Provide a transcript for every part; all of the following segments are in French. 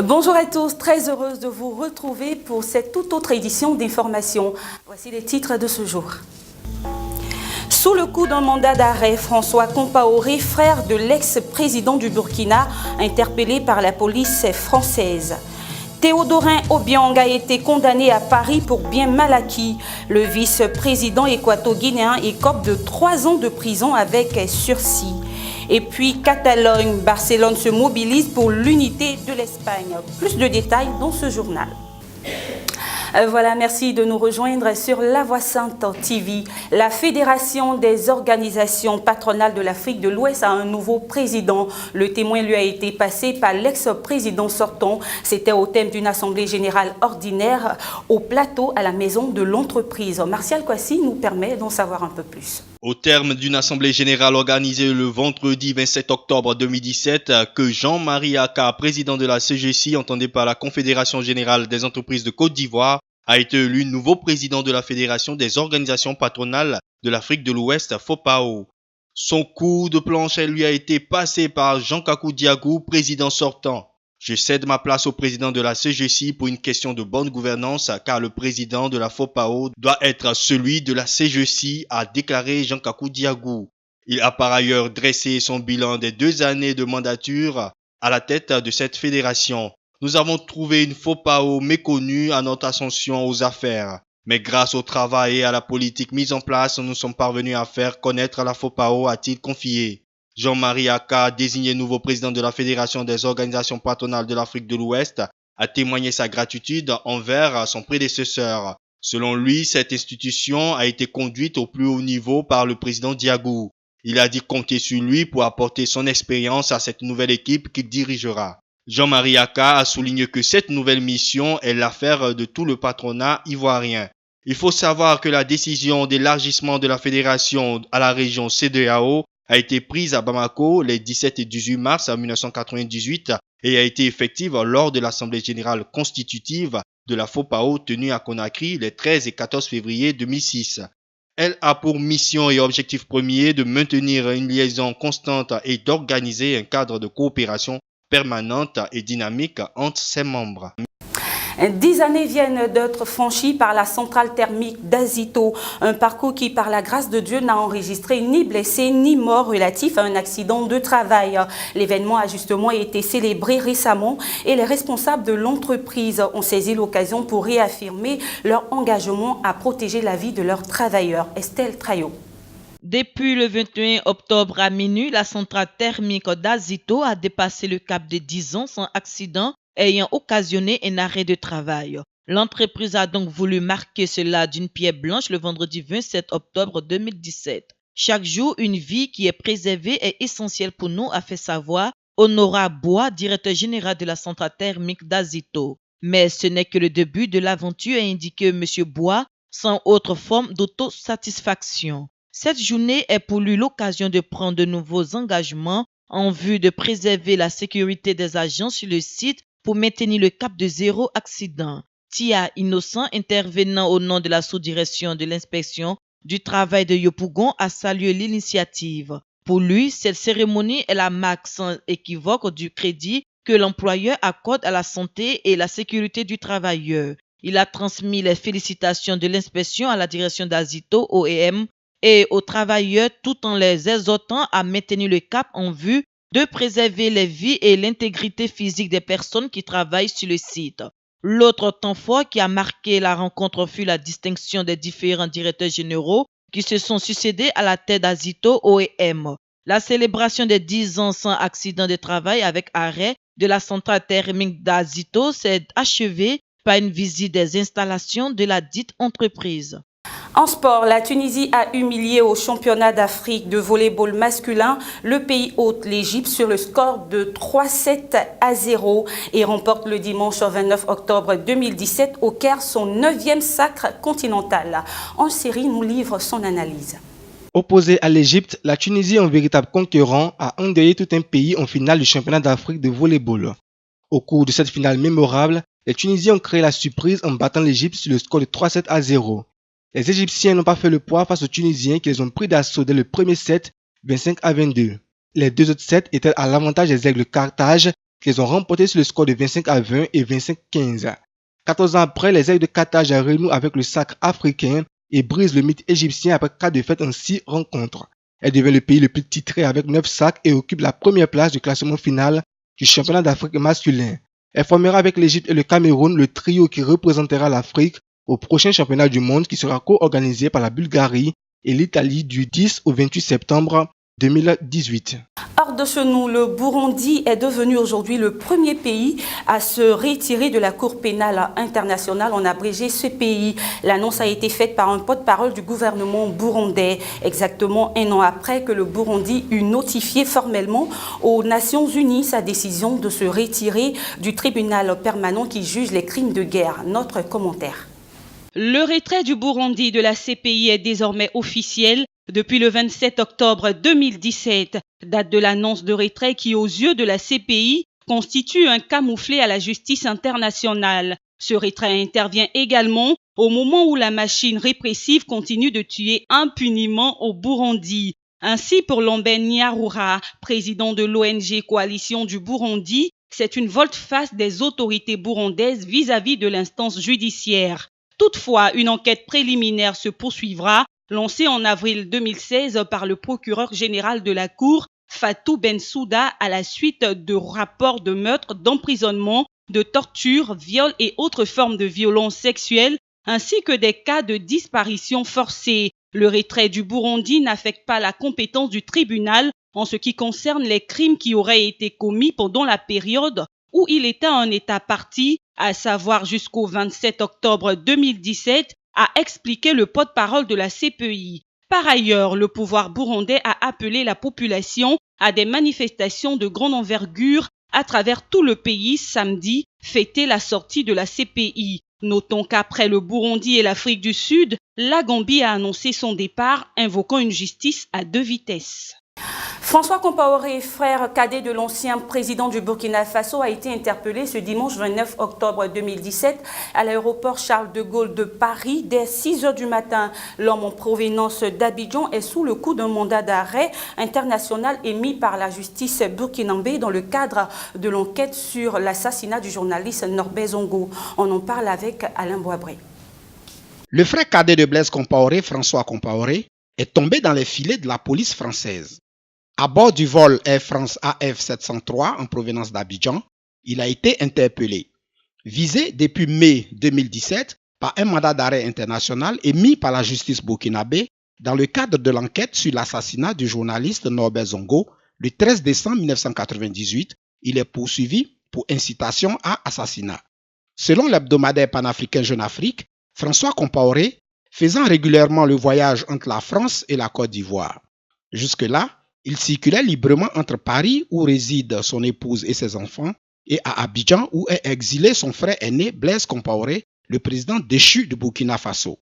Bonjour à tous, très heureuse de vous retrouver pour cette toute autre édition d'information. Voici les titres de ce jour. Sous le coup d'un mandat d'arrêt, François Compaoré, frère de l'ex-président du Burkina, interpellé par la police française. Théodorin Obiang a été condamné à Paris pour bien mal acquis. Le vice-président équato-guinéen écope de 3 ans de prison avec sursis. Et puis Catalogne, Barcelone se mobilise pour l'unité de l'Espagne. Plus de détails dans ce journal. Voilà, merci de nous rejoindre sur La Voix Sainte TV. La Fédération des organisations patronales de l'Afrique de l'Ouest a un nouveau président. Le témoin lui a été passé par l'ex-président sortant. C'était au thème d'une assemblée générale ordinaire au plateau à la maison de l'entreprise. Martial Kwasi nous permet d'en savoir un peu plus. Au terme d'une assemblée générale organisée le vendredi 27 octobre 2017, que Jean-Marie Aka, président de la CGC, entendé par la Confédération générale des entreprises de Côte d'Ivoire, a été élu nouveau président de la Fédération des organisations patronales de l'Afrique de l'Ouest, FOPAO. Son coup de plancher lui a été passé par Jean-Kakou Diagou, président sortant. Je cède ma place au président de la CGC pour une question de bonne gouvernance, car le président de la FOPAO doit être celui de la CGC, a déclaré Jean-Kakou Diagou. Il a par ailleurs dressé son bilan des 2 années de mandature à la tête de cette fédération. Nous avons trouvé une FOPAO méconnue à notre ascension aux affaires. Mais grâce au travail et à la politique mise en place, nous sommes parvenus à faire connaître la FOPAO, a-t-il confié. Jean-Marie Aka, désigné nouveau président de la Fédération des organisations patronales de l'Afrique de l'Ouest, a témoigné sa gratitude envers son prédécesseur. Selon lui, cette institution a été conduite au plus haut niveau par le président Diagou. Il a dit compter sur lui pour apporter son expérience à cette nouvelle équipe qu'il dirigera. Jean-Marie Aka a souligné que cette nouvelle mission est l'affaire de tout le patronat ivoirien. Il faut savoir que la décision d'élargissement de la fédération à la région CEDEAO a été prise à Bamako les 17 et 18 mars 1998 et a été effective lors de l'Assemblée générale constitutive de la FOPAO tenue à Conakry les 13 et 14 février 2006. Elle a pour mission et objectif premier de maintenir une liaison constante et d'organiser un cadre de coopération permanente et dynamique entre ses membres. 10 années viennent d'être franchies par la centrale thermique d'Azito, un parcours qui, par la grâce de Dieu, n'a enregistré ni blessés ni morts relatifs à un accident de travail. L'événement a justement été célébré récemment et les responsables de l'entreprise ont saisi l'occasion pour réaffirmer leur engagement à protéger la vie de leurs travailleurs. Estelle Trayo. Depuis le 21 octobre à minuit, la centrale thermique d'Azito a dépassé le cap de 10 ans sans accident ayant occasionné un arrêt de travail. L'entreprise a donc voulu marquer cela d'une pierre blanche le vendredi 27 octobre 2017. Chaque jour, une vie qui est préservée est essentielle pour nous, a fait savoir Honora Bois, directeur général de la centrale thermique d'Azito. Mais ce n'est que le début de l'aventure, a indiqué M. Bois, sans autre forme d'autosatisfaction. Cette journée est pour lui l'occasion de prendre de nouveaux engagements en vue de préserver la sécurité des agents sur le site pour maintenir le cap de 0 accident. Tia Innocent, intervenant au nom de la sous-direction de l'inspection du travail de Yopougon, a salué l'initiative. Pour lui, cette cérémonie est la marque sans équivoque du crédit que l'employeur accorde à la santé et la sécurité du travailleur. Il a transmis les félicitations de l'inspection à la direction d'Azito, OEM, et aux travailleurs tout en les exhortant à maintenir le cap en vue de préserver les vies et l'intégrité physique des personnes qui travaillent sur le site. L'autre temps fort qui a marqué la rencontre fut la distinction des différents directeurs généraux qui se sont succédés à la tête d'Azito OEM. La célébration des 10 ans sans accident de travail avec arrêt de la centrale thermique d'Azito s'est achevée par une visite des installations de la dite entreprise. En sport, la Tunisie a humilié au championnat d'Afrique de volley-ball masculin le pays hôte, l'Égypte, sur le score de 3-7-0 et remporte le dimanche 29 octobre 2017 au Caire son 9e sacre continental. En série, nous livre son analyse. Opposée à l'Égypte, la Tunisie, un véritable concurrent, a endeuillé tout un pays en finale du championnat d'Afrique de volley-ball. Au cours de cette finale mémorable, les Tunisiens ont créé la surprise en battant l'Égypte sur le score de 3-7-0. Les Égyptiens n'ont pas fait le poids face aux Tunisiens qui les ont pris d'assaut dès le premier set, 25-22. Les 2 autres sets étaient à l'avantage des Aigles Carthage qu'ils ont remporté sur le score de 25-20 et 25-15. 14 ans après, les Aigles de Carthage renouent avec le sacre africain et brisent le mythe égyptien après 4 défaites en 6 rencontres. Elle devient le pays le plus titré avec 9 sacres et occupe la première place du classement final du championnat d'Afrique masculin. Elle formera avec l'Égypte et le Cameroun le trio qui représentera l'Afrique au prochain championnat du monde qui sera co-organisé par la Bulgarie et l'Italie du 10 au 28 septembre 2018. Hors de chez nous, le Burundi est devenu aujourd'hui le premier pays à se retirer de la Cour pénale internationale, en abrégé CPI. L'annonce a été faite par un porte-parole du gouvernement burundais, exactement un an après que le Burundi eut notifié formellement aux Nations Unies sa décision de se retirer du tribunal permanent qui juge les crimes de guerre. Notre commentaire. Le retrait du Burundi de la CPI est désormais officiel depuis le 27 octobre 2017, date de l'annonce de retrait qui, aux yeux de la CPI, constitue un camouflet à la justice internationale. Ce retrait intervient également au moment où la machine répressive continue de tuer impunément au Burundi. Ainsi, pour Lomben Nyarura, président de l'ONG Coalition du Burundi, c'est une volte-face des autorités burundaises vis-à-vis de l'instance judiciaire. Toutefois, une enquête préliminaire se poursuivra, lancée en avril 2016 par le procureur général de la Cour, Fatou Bensouda, à la suite de rapports de meurtres, d'emprisonnement, de torture, viols et autres formes de violences sexuelles, ainsi que des cas de disparition forcée. Le retrait du Burundi n'affecte pas la compétence du tribunal en ce qui concerne les crimes qui auraient été commis pendant la période où il était en état partie, à savoir jusqu'au 27 octobre 2017, a expliqué le porte-parole de la CPI. Par ailleurs, le pouvoir burundais a appelé la population à des manifestations de grande envergure à travers tout le pays samedi, fêter la sortie de la CPI. Notons qu'après le Burundi et l'Afrique du Sud, la Gambie a annoncé son départ, invoquant une justice à 2 vitesses. François Compaoré, frère cadet de l'ancien président du Burkina Faso, a été interpellé ce dimanche 29 octobre 2017 à l'aéroport Charles de Gaulle de Paris. Dès 6 h du matin, l'homme en provenance d'Abidjan est sous le coup d'un mandat d'arrêt international émis par la justice burkinabé dans le cadre de l'enquête sur l'assassinat du journaliste Norbert Zongo. On en parle avec Alain Boabré. Le frère cadet de Blaise Compaoré, François Compaoré, est tombé dans les filets de la police française. À bord du vol Air France AF 703 en provenance d'Abidjan, il a été interpellé. Visé depuis mai 2017 par un mandat d'arrêt international émis par la justice burkinabé dans le cadre de l'enquête sur l'assassinat du journaliste Norbert Zongo le 13 décembre 1998, il est poursuivi pour incitation à assassinat. Selon l'hebdomadaire panafricain Jeune Afrique, François Compaoré, faisant régulièrement le voyage entre la France et la Côte d'Ivoire. Jusque-là, il circulait librement entre Paris, où résident son épouse et ses enfants, et à Abidjan, où est exilé son frère aîné Blaise Compaoré, le président déchu du Burkina Faso.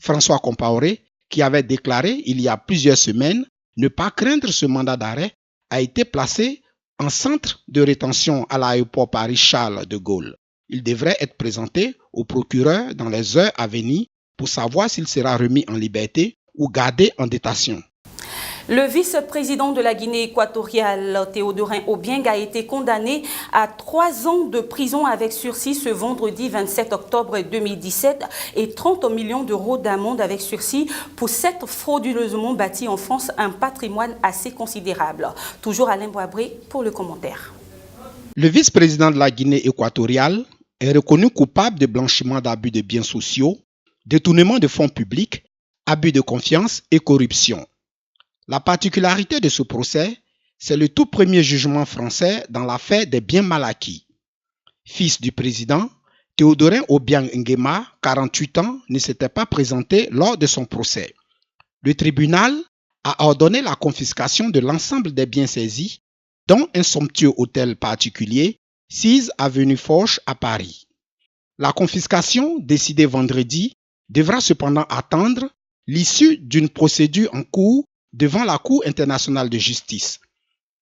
François Compaoré, qui avait déclaré il y a plusieurs semaines ne pas craindre ce mandat d'arrêt, a été placé en centre de rétention à l'aéroport Paris-Charles de Gaulle. Il devrait être présenté au procureur dans les heures à venir pour savoir s'il sera remis en liberté ou gardé en détention. Le vice-président de la Guinée équatoriale, Théodorin Obiang, a été condamné à 3 ans de prison avec sursis ce vendredi 27 octobre 2017 et 30 millions d'euros d'amende avec sursis pour s'être frauduleusement bâti en France un patrimoine assez considérable. Toujours Alain Boabré pour le commentaire. Le vice-président de la Guinée équatoriale est reconnu coupable de blanchiment d'abus de biens sociaux, détournement de fonds publics, abus de confiance et corruption. La particularité de ce procès, c'est le tout premier jugement français dans l'affaire des biens mal acquis. Fils du président, Théodorin Obiang Nguema, 48 ans, ne s'était pas présenté lors de son procès. Le tribunal a ordonné la confiscation de l'ensemble des biens saisis, dont un somptueux hôtel particulier, 6 avenue Foch à Paris. La confiscation, décidée vendredi, devra cependant attendre l'issue d'une procédure en cours devant la Cour internationale de justice.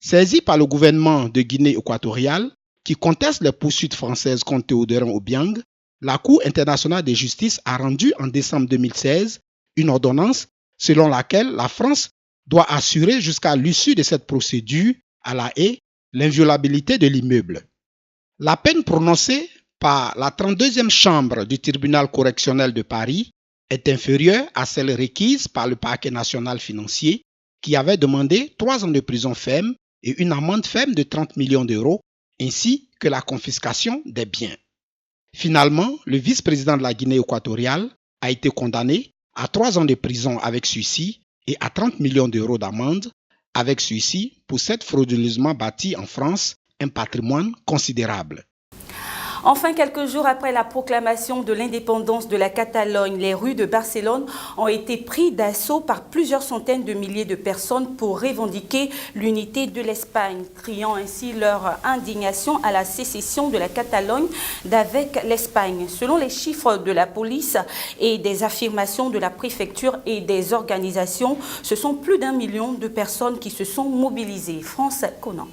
Saisie par le gouvernement de Guinée équatoriale, qui conteste les poursuites françaises contre Théodorin Obiang, la Cour internationale de justice a rendu en décembre 2016 une ordonnance selon laquelle la France doit assurer jusqu'à l'issue de cette procédure à La Haye l'inviolabilité de l'immeuble. La peine prononcée par la 32e chambre du tribunal correctionnel de Paris est inférieure à celle requise par le parquet national financier qui avait demandé 3 ans de prison ferme et une amende ferme de 30 millions d'euros ainsi que la confiscation des biens. Finalement, le vice-président de la Guinée équatoriale a été condamné à 3 ans de prison avec sursis et à 30 millions d'euros d'amende avec sursis pour s'être frauduleusement bâti en France un patrimoine considérable. Enfin, quelques jours après la proclamation de l'indépendance de la Catalogne, les rues de Barcelone ont été prises d'assaut par plusieurs centaines de milliers de personnes pour revendiquer l'unité de l'Espagne, criant ainsi leur indignation à la sécession de la Catalogne d'avec l'Espagne. Selon les chiffres de la police et des affirmations de la préfecture et des organisations, ce sont plus d'1 million de personnes qui se sont mobilisées. France Conan.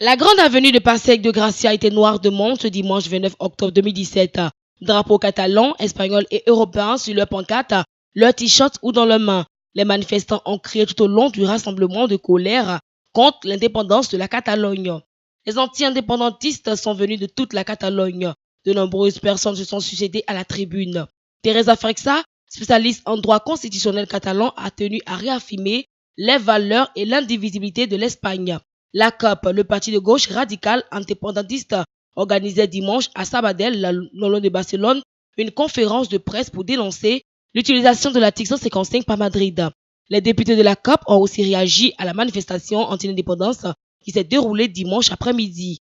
La grande avenue de Passeig de Gracia était noire de monde ce dimanche 29 octobre 2017. Drapeaux catalans, espagnols et européens sur leurs pancartes, leurs t-shirts ou dans leurs mains. Les manifestants ont crié tout au long du rassemblement de colère contre l'indépendance de la Catalogne. Les anti-indépendantistes sont venus de toute la Catalogne. De nombreuses personnes se sont succédées à la tribune. Teresa Frexa, spécialiste en droit constitutionnel catalan, a tenu à réaffirmer les valeurs et l'indivisibilité de l'Espagne. La COP, le parti de gauche radical indépendantiste, organisait dimanche à Sabadell, non loin de Barcelone, une conférence de presse pour dénoncer l'utilisation de l'article 155 par Madrid. Les députés de la COP ont aussi réagi à la manifestation anti-indépendance qui s'est déroulée dimanche après-midi.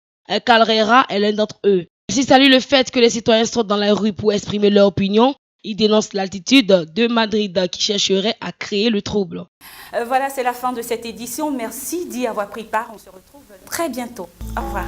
Calrera est l'un d'entre eux. S'il salue le fait que les citoyens sortent dans la rue pour exprimer leur opinion, il dénonce l'attitude de Madrid qui chercherait à créer le trouble. Voilà, c'est la fin de cette édition. Merci d'y avoir pris part. On se retrouve très bientôt. Au revoir.